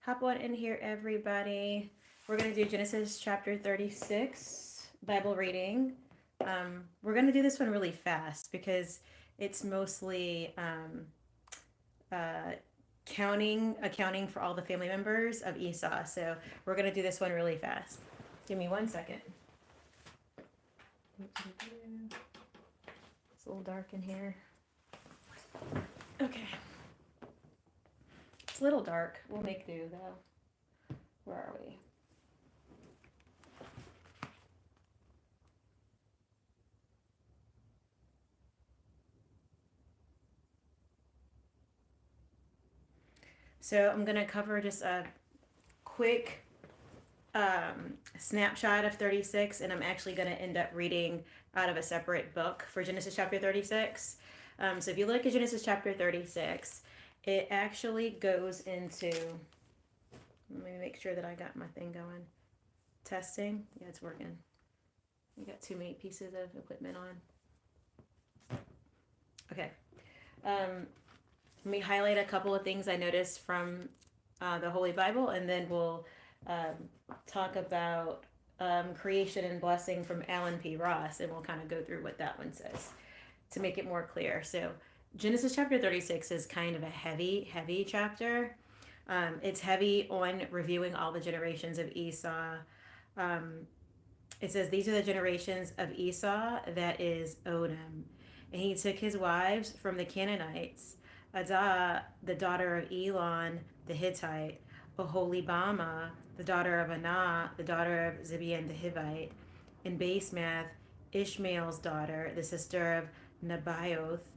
Hop on in here, everybody. We're going to do Genesis chapter 36 Bible reading. We're going to do this one really fast because it's mostly uh, accounting for all the family members of Esau. So we're going to do this one really fast. Give me 1 second. It's a little dark in here. Okay. It's a little dark. We'll make do though. Where are we? So I'm going to cover just a quick snapshot of 36, and I'm actually going to end up reading out of a separate book for Genesis chapter 36. So if you look at Genesis chapter 36, it actually goes into, let me make sure that I got my thing going. Testing. Yeah, it's working. We got too many pieces of equipment on. Okay. Let me highlight a couple of things I noticed from the Holy Bible, and then we'll talk about creation and blessing from Alan P. Ross, and we'll kind of go through what that one says to make it more clear. So Genesis chapter 36 is kind of a heavy chapter. It's heavy on reviewing all the generations of Esau. It says, these are the generations of Esau, that is Odom. And he took his wives from the Canaanites, Adah, the daughter of Elon the Hittite, Oholibamah, the daughter of Anah, the daughter of Zibeon the Hivite, and Basemath, Ishmael's daughter, the sister of Nebaioth,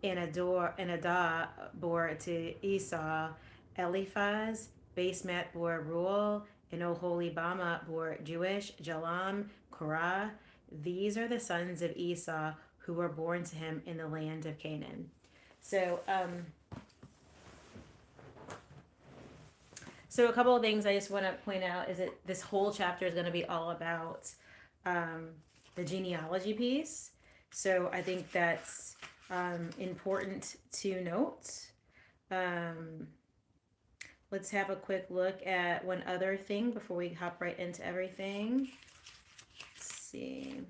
and Adah bore to Esau Eliphaz. Basemath bore Ruel, and Oholibamah bore Jewish, Jalam, Korah. These are the sons of Esau who were born to him in the land of Canaan. So a couple of things I just want to point out is that this whole chapter is going to be all about the genealogy piece. So I think that's important to note. Let's have a quick look at one other thing before we hop right into everything. Let's see.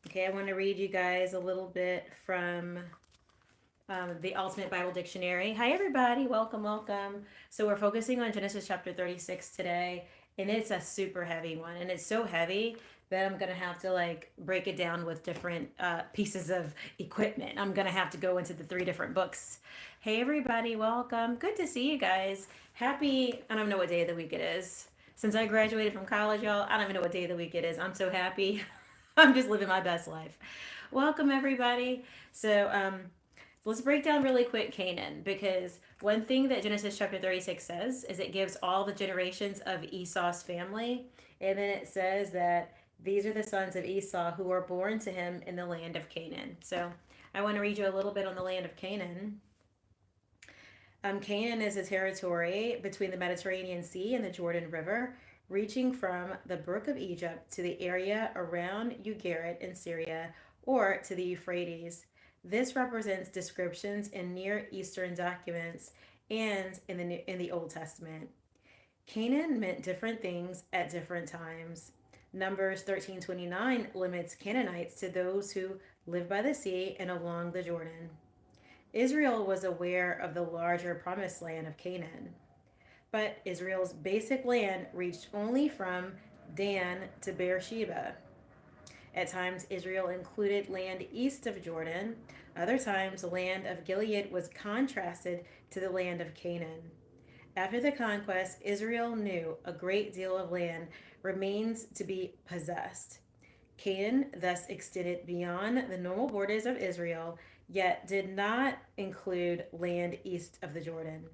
Okay, I want to read you guys a little bit from the Ultimate Bible Dictionary. Hi, everybody. Welcome. So we're focusing on Genesis chapter 36 today, and it's a super heavy one. And it's so heavy that I'm going to have to break it down with different pieces of equipment. I'm going to have to go into the 3 different books. Hey, everybody. Welcome. Good to see you guys. Happy, I don't even know what day of the week it is. Since I graduated from college, y'all, I don't even know what day of the week it is. I'm so happy. I'm just living my best life. Welcome, everybody. So let's break down really quick Canaan, because one thing that Genesis chapter 36 says is it gives all the generations of Esau's family. And then it says that these are the sons of Esau who were born to him in the land of Canaan. So I want to read you a little bit on the land of Canaan. Canaan is a territory between the Mediterranean Sea and the Jordan River, reaching from the Brook of Egypt to the area around Ugarit in Syria, or to the Euphrates. This represents descriptions in Near Eastern documents and in the Old Testament. Canaan meant different things at different times. Numbers 13:29 limits Canaanites to those who live by the sea and along the Jordan. Israel was aware of the larger promised land of Canaan, but Israel's basic land reached only from Dan to Beersheba. At times, Israel included land east of Jordan. Other times, the land of Gilead was contrasted to the land of Canaan. After the conquest, Israel knew a great deal of land remains to be possessed. Canaan thus extended beyond the normal borders of Israel, yet did not include land east of the Jordan.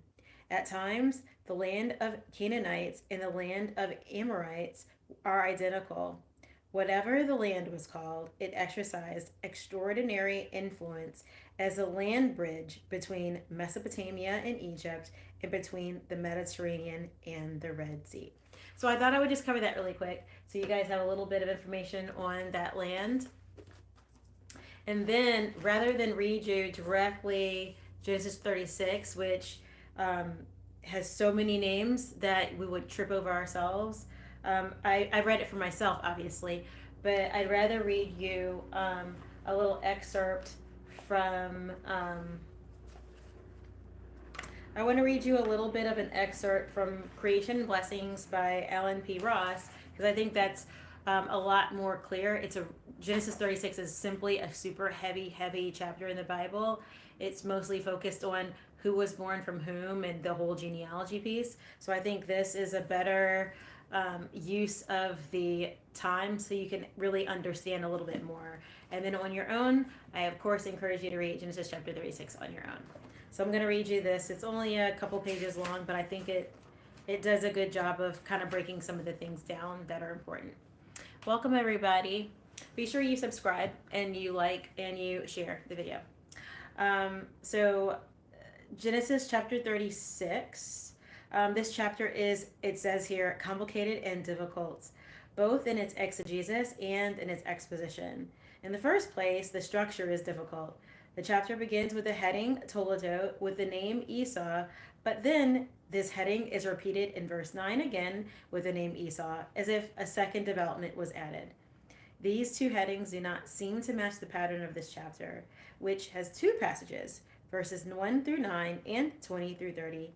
At times, the land of Canaanites and the land of Amorites are identical. Whatever the land was called, it exercised extraordinary influence as a land bridge between Mesopotamia and Egypt, and between the Mediterranean and the Red Sea. So I thought I would just cover that really quick so you guys have a little bit of information on that land. And then rather than read you directly Genesis 36, which um, has so many names that we would trip over ourselves. I read it for myself, obviously, but I'd rather read you a little excerpt from. I want to read you a little bit of an excerpt from Creation Blessings by Alan P. Ross, because I think that's a lot more clear. Genesis 36 is simply a super heavy chapter in the Bible. It's mostly focused on who was born from whom and the whole genealogy piece. So I think this is a better use of the time so you can really understand a little bit more. And then on your own, I of course encourage you to read Genesis chapter 36 on your own. So I'm going to read you this. It's only a couple pages long, but I think it does a good job of kind of breaking some of the things down that are important. Welcome, everybody. Be sure you subscribe and you like and you share the video. So Genesis chapter 36. This chapter is, it says here, complicated and difficult, both in its exegesis and in its exposition. In the first place, the structure is difficult. The chapter begins with the heading Toledot with the name Esau, but then this heading is repeated in verse 9 again with the name Esau, as if a second development was added. These two headings do not seem to match the pattern of this chapter, which has two passages, verses 1 through 9 and 20 through 30,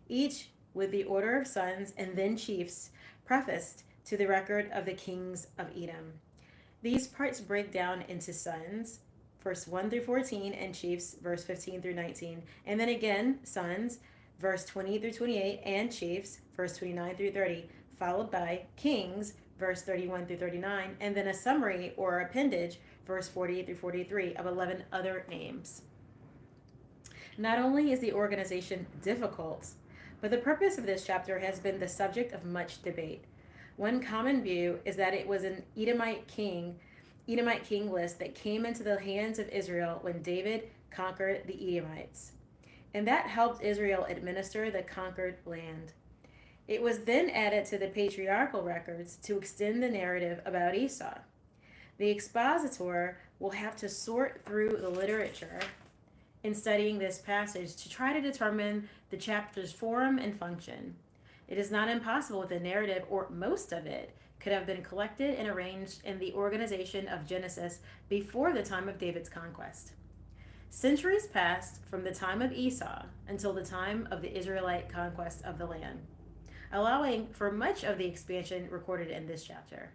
each with the order of sons and then chiefs prefaced to the record of the kings of Edom. These parts break down into sons, verse 1 through 14, and chiefs, verse 15 through 19, and then again, sons, verse 20 through 28, and chiefs, verse 29 through 30, followed by kings, verse 31 through 39, and then a summary or appendage, verse 48 through 43, of 11 other names. Not only is the organization difficult, but the purpose of this chapter has been the subject of much debate. One common view is that it was an Edomite king list that came into the hands of Israel when David conquered the Edomites, and that helped Israel administer the conquered land. It was then added to the patriarchal records to extend the narrative about Esau. The expositor will have to sort through the literature in studying this passage to try to determine the chapter's form and function. It is not impossible that the narrative, or most of it, could have been collected and arranged in the organization of Genesis before the time of David's conquest. Centuries passed from the time of Esau until the time of the Israelite conquest of the land, allowing for much of the expansion recorded in this chapter.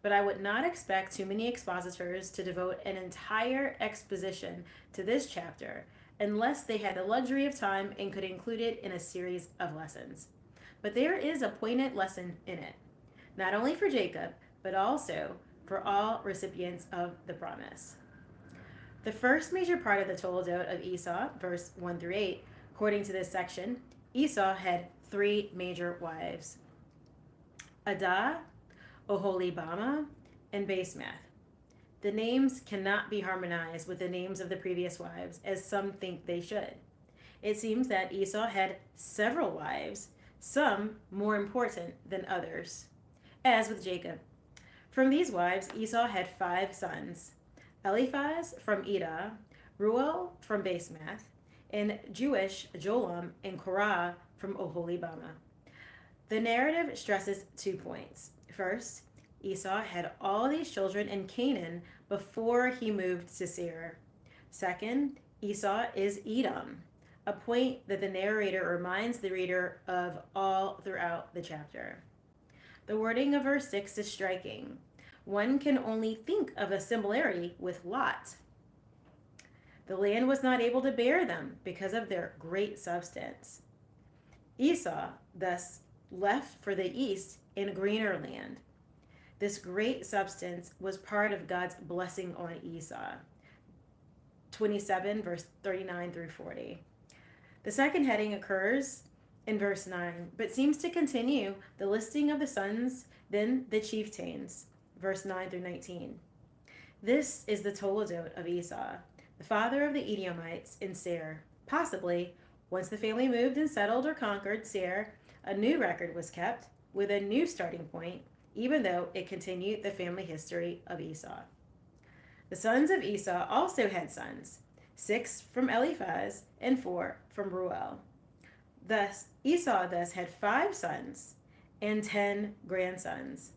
But I would not expect too many expositors to devote an entire exposition to this chapter unless they had the luxury of time and could include it in a series of lessons. But there is a poignant lesson in it, not only for Jacob, but also for all recipients of the promise. The first major part of the Toledot of Esau, verse 1 through 8, according to this section, Esau had three major wives: Adah, Oholibamah, and Basemath. The names cannot be harmonized with the names of the previous wives, as some think they should. It seems that Esau had several wives, some more important than others, as with Jacob. From these wives, Esau had 5 sons: Eliphaz from Edah, Ruel from Basemath, and Jewish Jolam and Korah from Oholibamah. The narrative stresses 2 points. First, Esau had all these children in Canaan before he moved to Seir. Second, Esau is Edom, a point that the narrator reminds the reader of all throughout the chapter. The wording of verse 6 is striking. One can only think of a similarity with Lot. The land was not able to bear them because of their great substance. Esau thus left for the east in a greener land. This great substance was part of God's blessing on Esau. 27, verse 39 through 40. The second heading occurs in verse 9, but seems to continue the listing of the sons, then the chieftains, verse 9 through 19. This is the Toledot of Esau, the father of the Edomites in Seir. Possibly, once the family moved and settled or conquered Seir, a new record was kept with a new starting point, even though it continued the family history of Esau. The sons of Esau also had sons, 6 from Eliphaz and 4 from Ruel. Esau had 5 sons and 10 grandsons.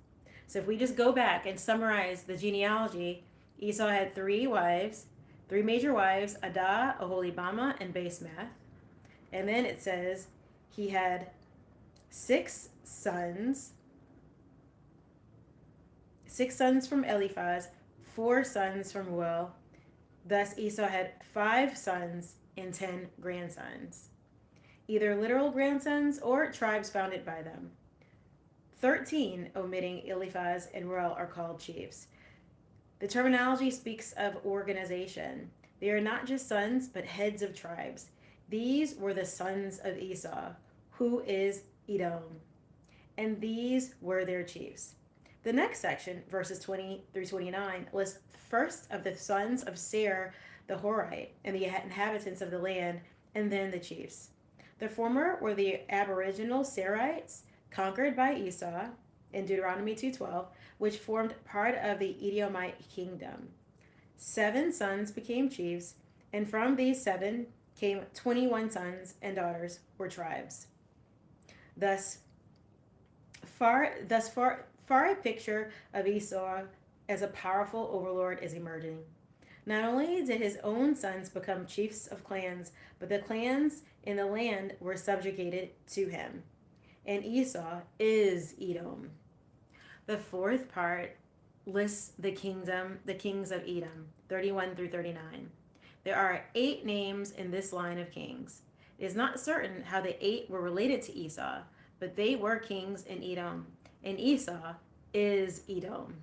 So if we just go back and summarize the genealogy, Esau had 3 wives, 3 major wives: Adah, Oholibamah, and Basemath. And then it says he had 6 sons, 6 sons from Eliphaz, 4 sons from Reuel. Thus Esau had 5 sons and 10 grandsons, either literal grandsons or tribes founded by them. 13, omitting Eliphaz and Reuel, are called chiefs. The terminology speaks of organization. They are not just sons, but heads of tribes. These were the sons of Esau, who is Edom, and these were their chiefs. The next section, verses 20 through 29, lists first of the sons of Seir the Horite and the inhabitants of the land, and then the chiefs. The former were the aboriginal Seirites, conquered by Esau in Deuteronomy 2:12, which formed part of the Edomite kingdom. 7 sons became chiefs, and from these 7 came 21 sons and daughters, or tribes. Thus far a picture of Esau as a powerful overlord is emerging. Not only did his own sons become chiefs of clans, but the clans in the land were subjugated to him. And Esau is Edom. The fourth part lists the kings of Edom, 31 through 39. There are 8 names in this line of kings. It is not certain how the 8 were related to Esau, but they were kings in Edom, and Esau is Edom.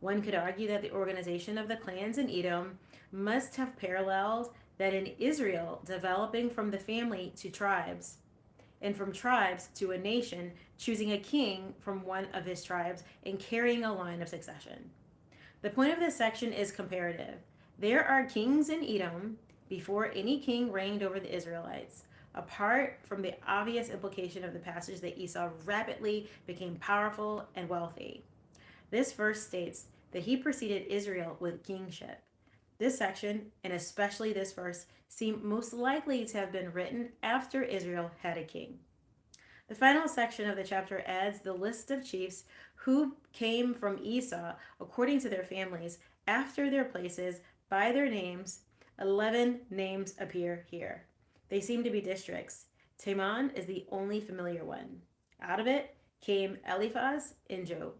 One could argue that the organization of the clans in Edom must have paralleled that in Israel, developing from the family to tribes, and from tribes to a nation, choosing a king from one of his tribes and carrying a line of succession. The point of this section is comparative. There are kings in Edom before any king reigned over the Israelites, apart from the obvious implication of the passage that Esau rapidly became powerful and wealthy. This verse states that he preceded Israel with kingship. This section, and especially this verse, seem most likely to have been written after Israel had a king. The final section of the chapter adds the list of chiefs who came from Esau according to their families, after their places, by their names. 11 names appear here. They seem to be districts. Teman is the only familiar one. Out of it came Eliphaz and Job.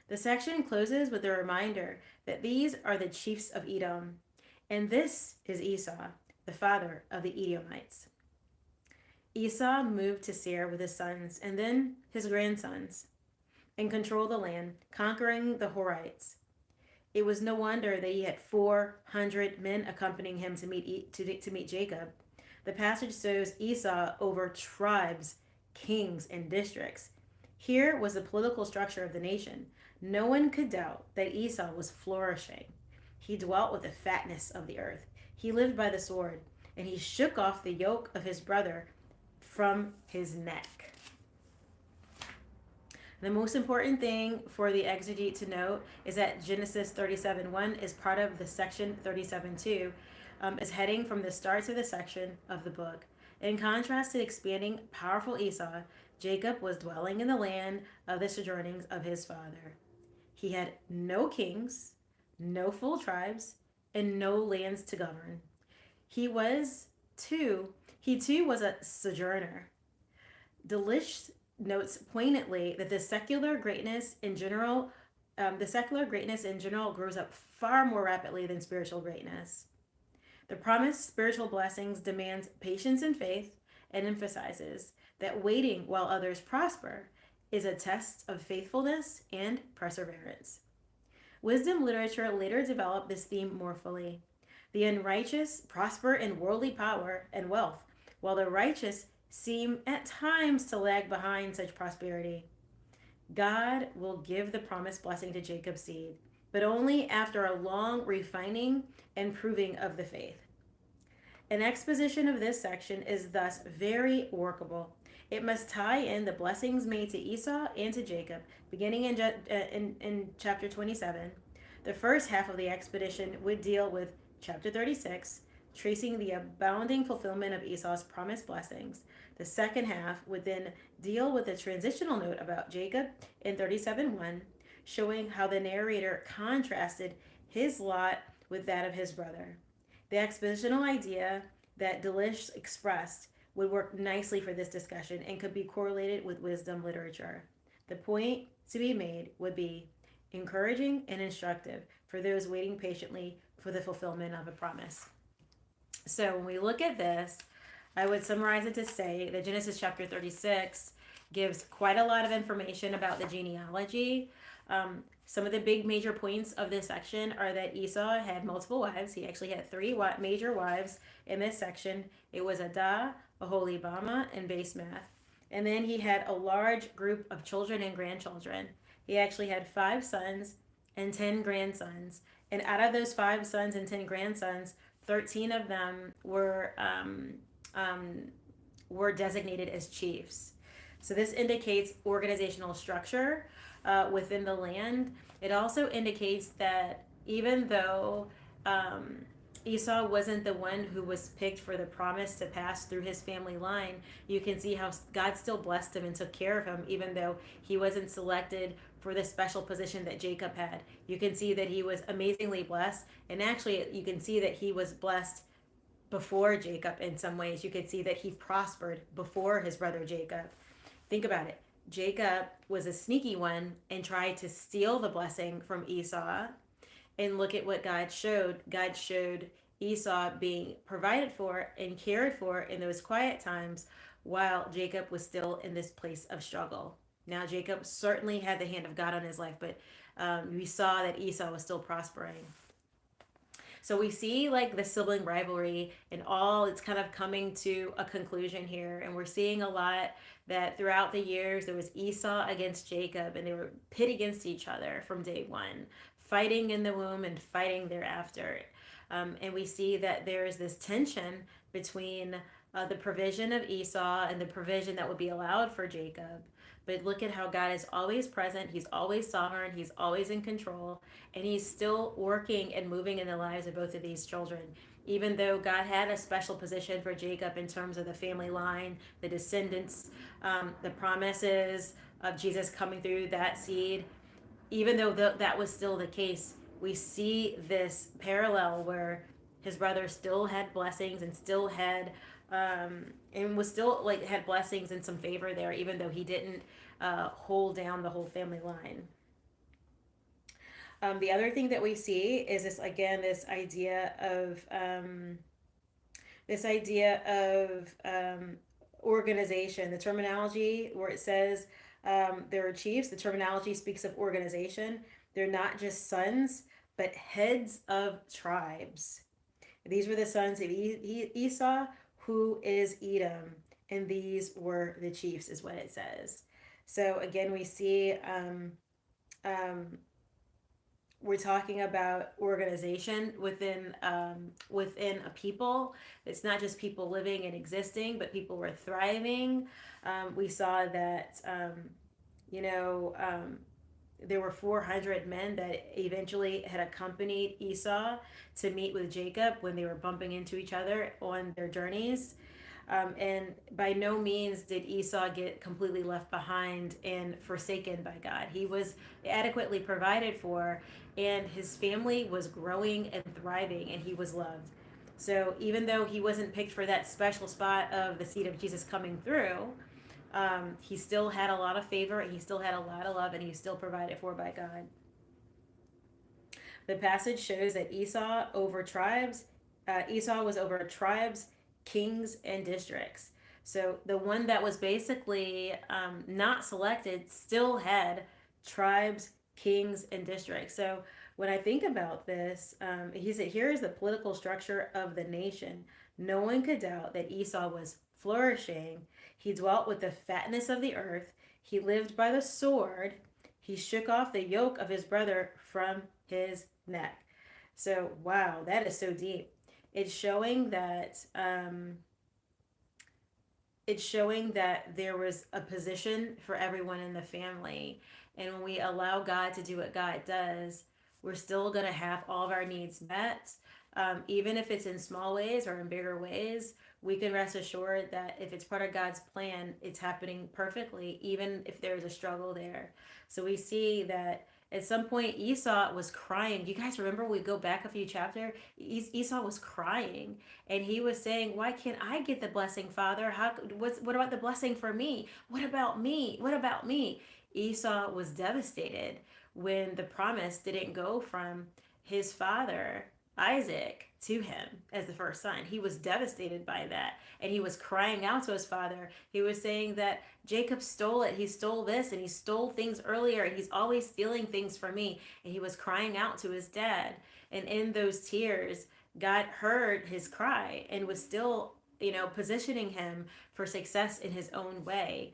The section closes with a reminder that these are the chiefs of Edom, and this is Esau, the father of the Edomites. Esau moved to Seir with his sons and then his grandsons and controlled the land, conquering the Horites. It was no wonder that he had 400 men accompanying him to meet Jacob. The passage shows Esau over tribes, kings, and districts. Here was the political structure of the nation. No one could doubt that Esau was flourishing. He dwelt with the fatness of the earth. He lived by the sword, and he shook off the yoke of his brother from his neck. The most important thing for the exegete to note is that Genesis 37:1 is part of the section 37:2, is heading from the start to the section of the book. In contrast to the expanding, powerful Esau, Jacob was dwelling in the land of the sojournings of his father. He had no kings, no full tribes, and no lands to govern. He too was a sojourner. Delitzsch notes poignantly that the secular greatness in general grows up far more rapidly than spiritual greatness. The promised spiritual blessings demands patience and faith, and emphasizes that waiting while others prosper is a test of faithfulness and perseverance. Wisdom literature later developed this theme more fully. The unrighteous prosper in worldly power and wealth, while the righteous seem at times to lag behind such prosperity. God will give the promised blessing to Jacob's seed, but only after a long refining and proving of the faith. An exposition of this section is thus very workable. It must tie in the blessings made to Esau and to Jacob, beginning in chapter 27. The first half of the expedition would deal with chapter 36, tracing the abounding fulfillment of Esau's promised blessings. The second half would then deal with a transitional note about Jacob in 37:1, showing how the narrator contrasted his lot with that of his brother. The expositional idea that Delitzsch expressed would work nicely for this discussion and could be correlated with wisdom literature. The point to be made would be encouraging and instructive for those waiting patiently for the fulfillment of a promise. So when we look at this, I would summarize it to say that Genesis chapter 36 gives quite a lot of information about the genealogy. Some of the big major points of this section are that Esau had multiple wives. He actually had three major wives in this section. It was Adah, Aholibamah, and Basemath. And then he had a large group of children and grandchildren. He actually had 5 sons and 10 grandsons. And out of those 5 sons and 10 grandsons, 13 of them were designated as chiefs. So this indicates organizational structure within the land. It also indicates that even though Esau wasn't the one who was picked for the promise to pass through his family line, you can see how God still blessed him and took care of him, even though he wasn't selected for the special position that Jacob had. You can see that he was amazingly blessed, and actually you can see that he was blessed before Jacob in some ways. You could see that he prospered before his brother Jacob. Think about it. Jacob was a sneaky one and tried to steal the blessing from Esau. And look at what God showed. God showed Esau being provided for and cared for in those quiet times while Jacob was still in this place of struggle. Now, Jacob certainly had the hand of God on his life, but we saw that Esau was still prospering. So we see like the sibling rivalry and all, it's kind of coming to a conclusion here. And we're seeing a lot that throughout the years there was Esau against Jacob, and they were pit against each other from day one, fighting in the womb and fighting thereafter. And we see that there is this tension between the provision of Esau and the provision that would be allowed for Jacob. But look at how God is always present. He's always sovereign. He's always in control. And he's still working and moving in the lives of both of these children. Even though God had a special position for Jacob in terms of the family line, the descendants, the promises of Jesus coming through that seed, even though that was still the case, we see this parallel where his brother still had blessings and still had and was still like had blessings and some favor there, even though he didn't hold down the whole family line. The other thing that we see is this again, this idea of organization. The terminology where it says there are chiefs, the terminology speaks of organization. They're not just sons, but heads of tribes. These were the sons of Esau, who is Edom, and these were the chiefs, is what it says. So again, we see we're talking about organization within a people. It's not just people living and existing, but people were thriving. We saw that there were 400 men that eventually had accompanied Esau to meet with Jacob when they were bumping into each other on their journeys. And by no means did Esau get completely left behind and forsaken by God. He was adequately provided for, and his family was growing and thriving, and he was loved. So even though he wasn't picked for that special spot of the seed of Jesus coming through, he still had a lot of favor, he still had a lot of love, and he was still provided for by God. The passage shows that Esau was over tribes, kings, and districts. So the one that was basically not selected still had tribes, kings, and districts. So when I think about this, he said, here is the political structure of the nation. No one could doubt that Esau was flourishing. He dwelt with the fatness of the earth. He lived by the sword. He shook off the yoke of his brother from his neck. So, wow, that is so deep. It's showing that there was a position for everyone in the family. And when we allow God to do what God does, we're still going to have all of our needs met. Even if it's in small ways or in bigger ways, we can rest assured that if it's part of God's plan, it's happening perfectly, even if there's a struggle there. So we see that at some point Esau was crying. You guys remember we go back a few chapters? Esau was crying, and he was saying, "Why can't I get the blessing, Father? What about the blessing for me? What about me? What about me?" Esau was devastated when the promise didn't go from his father Isaac to him as the first son. He was devastated by that, and he was crying out to his father. He was saying that Jacob stole it. He stole this, and he stole things earlier, and he's always stealing things from me. And he was crying out to his dad. And in those tears, God heard his cry and was still, positioning him for success in his own way.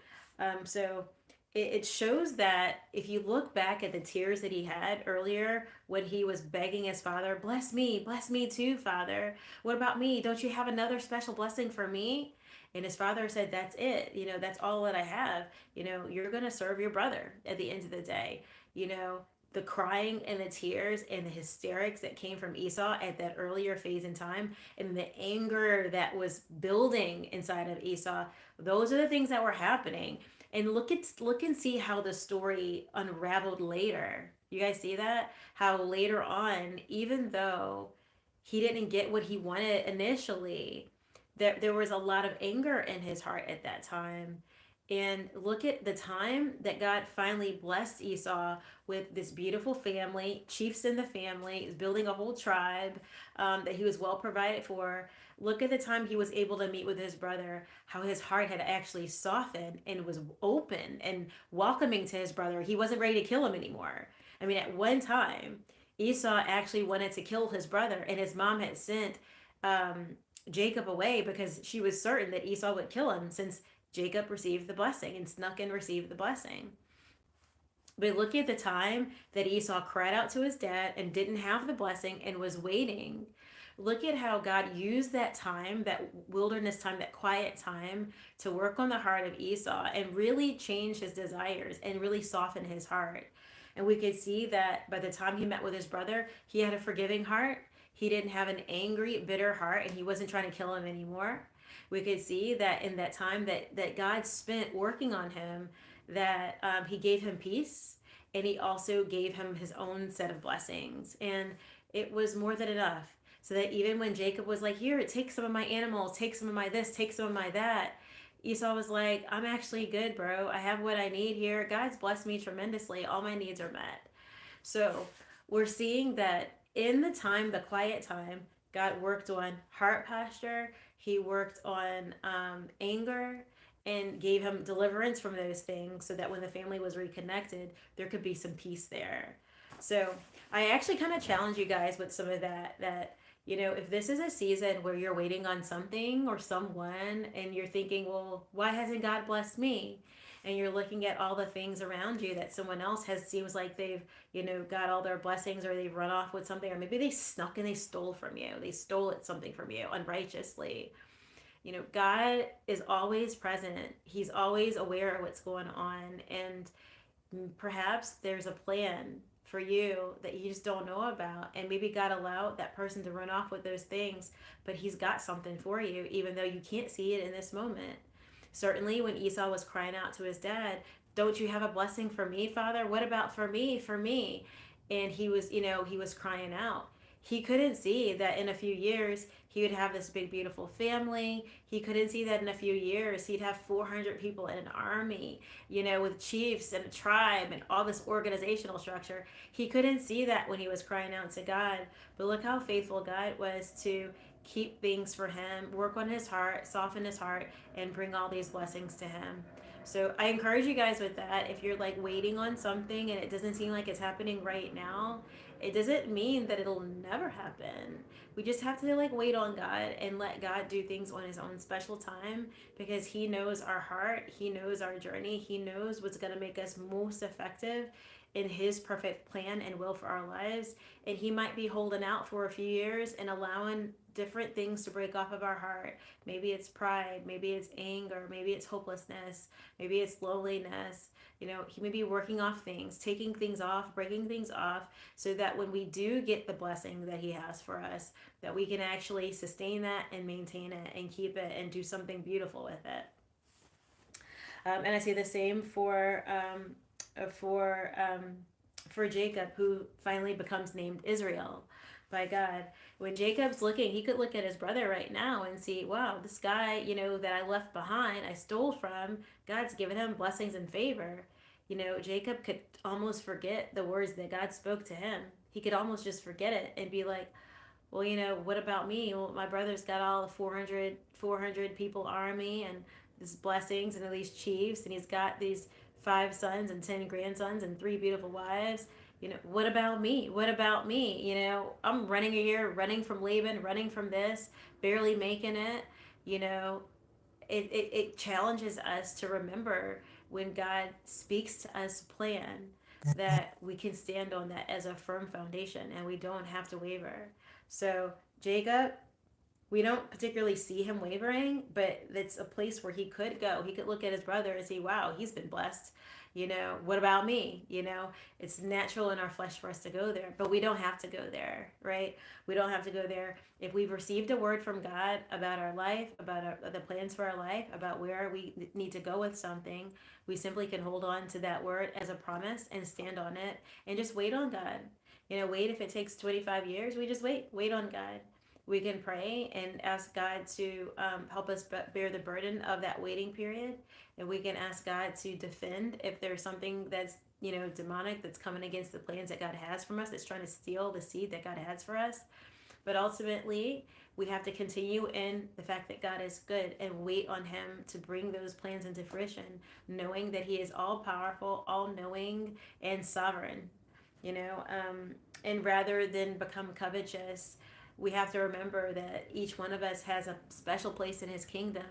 So it shows that if you look back at the tears that he had earlier when he was begging his father, bless me too, Father. What about me? Don't you have another special blessing for me? And his father said, that's it. That's all that I have. You're going to serve your brother at the end of the day. The crying and the tears and the hysterics that came from Esau at that earlier phase in time, and the anger that was building inside of Esau, those are the things that were happening. And look and see how the story unraveled later. You guys see that? How later on, even though he didn't get what he wanted initially, there was a lot of anger in his heart at that time. And look at the time that God finally blessed Esau with this beautiful family, chiefs in the family, is building a whole tribe, that he was well provided for. Look at the time he was able to meet with his brother, how his heart had actually softened and was open and welcoming to his brother. He wasn't ready to kill him anymore. I mean, at one time, Esau actually wanted to kill his brother, and his mom had sent Jacob away because she was certain that Esau would kill him, since Jacob received the blessing and snuck and received the blessing. But look at the time that Esau cried out to his dad and didn't have the blessing and was waiting. Look at how God used that time, that wilderness time, that quiet time, to work on the heart of Esau and really change his desires and really soften his heart. And we could see that by the time he met with his brother, he had a forgiving heart. He didn't have an angry, bitter heart, and he wasn't trying to kill him anymore. We could see that in that time that God spent working on him, that he gave him peace, and he also gave him his own set of blessings. And it was more than enough. So that even when Jacob was like, here, take some of my animals, take some of my this, take some of my that, Esau was like, I'm actually good, bro. I have what I need here. God's blessed me tremendously. All my needs are met. So we're seeing that in the time, the quiet time, God worked on heart posture. He worked on anger and gave him deliverance from those things, so that when the family was reconnected, there could be some peace there. So I actually kind of challenge you guys with some of that, if this is a season where you're waiting on something or someone and you're thinking, well, why hasn't God blessed me? And you're looking at all the things around you that someone else has, seems like they've, got all their blessings, or they've run off with something, or maybe they snuck and they stole from you. They stole something from you unrighteously. God is always present. He's always aware of what's going on. And perhaps there's a plan for you that you just don't know about, and maybe God allowed that person to run off with those things, but he's got something for you even though you can't see it in this moment. Certainly when Esau was crying out to his dad, don't you have a blessing for me, Father? What about for me? And he was crying out. He couldn't see that in a few years he would have this big beautiful family. He couldn't see that in a few years he'd have 400 people in an army, with chiefs and a tribe and all this organizational structure. He couldn't see that when he was crying out to God. But look how faithful God was to keep things for him, work on his heart, soften his heart, and bring all these blessings to him. So I encourage you guys with that. If you're like waiting on something and it doesn't seem like it's happening right now, it doesn't mean that it'll never happen. We just have to like wait on God and let God do things on his own special time, because he knows our heart, he knows our journey, he knows what's going to make us most effective in his perfect plan and will for our lives. And he might be holding out for a few years and allowing different things to break off of our heart. Maybe it's pride, maybe it's anger, maybe it's hopelessness, maybe it's loneliness. He may be working off things, taking things off, breaking things off, so that when we do get the blessing that He has for us, that we can actually sustain that and maintain it and keep it and do something beautiful with it. And I see the same for for Jacob, who finally becomes named Israel by God. When Jacob's looking, he could look at his brother right now and see, wow, this guy, that I left behind, I stole from, God's given him blessings and favor. Jacob could almost forget the words that God spoke to him. He could almost just forget it and be like, well, what about me? Well, my brother's got all the 400 people army and these blessings and all these chiefs, and he's got these 5 sons and 10 grandsons and 3 beautiful wives. What about me? What about me? I'm running a year, running from Laban, running from this, barely making it. You know, it challenges us to remember when God speaks to us plan, that we can stand on that as a firm foundation and we don't have to waver. So Jacob, we don't particularly see him wavering, but it's a place where he could go. He could look at his brother and see, wow, he's been blessed. What about me? It's natural in our flesh for us to go there, but we don't have to go there, right? We don't have to go there. If we've received a word from God about our life, about the plans for our life, about where we need to go with something, we simply can hold on to that word as a promise and stand on it and just wait on God. Wait. If it takes 25 years, we just wait on God. We can pray and ask God to help us bear the burden of that waiting period. And we can ask God to defend if there's something that's, demonic, that's coming against the plans that God has from us, that's trying to steal the seed that God has for us. But ultimately, we have to continue in the fact that God is good and wait on Him to bring those plans into fruition, knowing that He is all powerful, all knowing, and sovereign. And rather than become covetous, we have to remember that each one of us has a special place in His kingdom,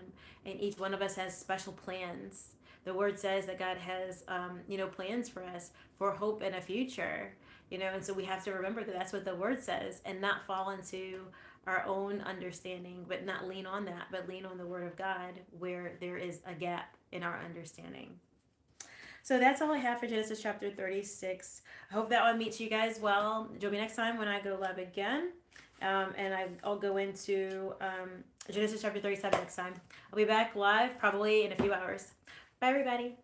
and each one of us has special plans. The word says that God has, plans for us for hope and a future, and so we have to remember that that's what the word says, and not fall into our own understanding, but not lean on that, but lean on the word of God where there is a gap in our understanding. So that's all I have for Genesis chapter 36. I hope that one meets you guys well. Join me next time when I go live again. And I'll go into Genesis chapter 37 next time. I'll be back live probably in a few hours. Bye, everybody.